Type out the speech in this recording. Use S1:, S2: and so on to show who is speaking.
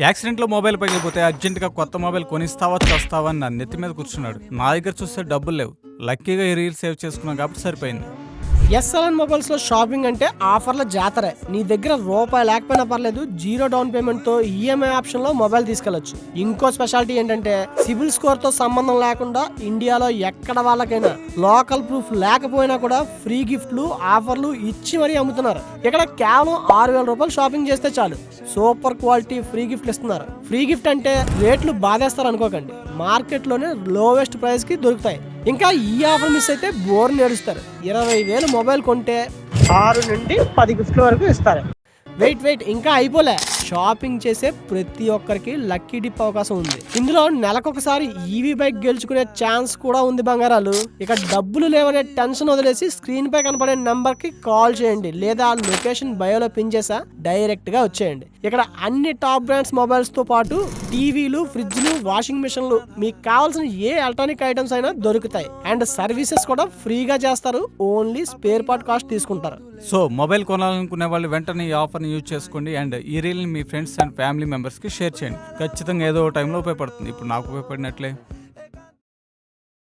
S1: యాక్సిడెంట్లో మొబైల్ పగిలిపోతే అర్జెంటుగా కొత్త మొబైల్ కొనిస్తావా చస్తావా అని నా నెత్తి మీద కూర్చున్నాడు. నా దగ్గర చూస్తే డబ్బులు లేవు. లక్కీగా ఈ రీల్ సేవ్ చేసుకున్నాం కాబట్టి సరిపోయింది.
S2: ఎస్ఎల్ఎన్ మొబైల్స్ లో షాపింగ్ అంటే ఆఫర్ల జాతరే. నీ దగ్గర రూపాయి లేకపోయినా పర్లేదు, 0 డౌన్ పేమెంట్ తో ఈఎంఐ ఆప్షన్ లో మొబైల్ తీసుకెళ్లొచ్చు. ఇంకో స్పెషాలిటీ ఏంటంటే సిబిల్ స్కోర్ తో సంబంధం లేకుండా ఇండియాలో ఎక్కడ వాళ్ళకైనా లోకల్ ప్రూఫ్ లేకపోయినా కూడా ఫ్రీ గిఫ్ట్లు ఆఫర్లు ఇచ్చి మరీ అమ్ముతున్నారు. ఇక్కడ కేవలం 6,000 రూపాయలు షాపింగ్ చేస్తే చాలు సూపర్ క్వాలిటీ ఫ్రీ గిఫ్ట్లు ఇస్తున్నారు. ఫ్రీ గిఫ్ట్ అంటే రేట్లు బాధేస్తారు అనుకోకండి, మార్కెట్ లోనే లోవెస్ట్ ప్రైస్ కి దొరుకుతాయి. ఇంకా ఈ ఆఫర్ మిస్ అయితే బోర్ నేడుస్తారు. 20,000 మొబైల్ కొంటే 6 నుండి 10 గిఫ్ట్ల వరకు ఇస్తారు. వెయిట్ ఇంకా అయిపోలే. షాపింగ్ చేసే ప్రతి ఒక్కరికి లక్కీ డిప్ అవకాశం ఉంది. ఇందులో నెలకొకసారి ఈవీ బైక్ గెలుచుకునే ఛాన్స్ కూడా ఉంది. బంగారాలు ఇక డబ్బులు లేవనే టెన్షన్ వదిలేసి స్క్రీన్ పై కనపడే నంబర్ కి కాల్ చేయండి, లేదా లొకేషన్ బయోలో పిన్ చేసా డైరెక్ట్ గా వచ్చేయండి. ఇక్కడ అన్ని టాప్ బ్రాండ్స్ మొబైల్స్ తో పాటు టీవీలు, ఫ్రిడ్జ్లు, వాషింగ్ మిషన్లు, మీకు కావాల్సిన ఏ ఎలక్ట్రానిక్ ఐటమ్స్ అయినా దొరుకుతాయి. అండ్ సర్వీసెస్ కూడా ఫ్రీగా చేస్తారు. ఓన్లీ స్పేర్ పార్ట్ కాస్ట్ తీసుకుంటారు.
S1: సో మొబైల్ కొనాలనుకునే వాళ్ళు వెంటనే ఈ ఆఫర్ని యూజ్ చేసుకోండి. అండ్ ఈ రీల్ని మీ ఫ్రెండ్స్ అండ్ ఫ్యామిలీ మెంబర్స్కి షేర్ చేయండి. ఖచ్చితంగా ఏదో టైంలో ఉపయోగపడుతుంది. ఇప్పుడు నాకు ఉపయోగపడినట్లే.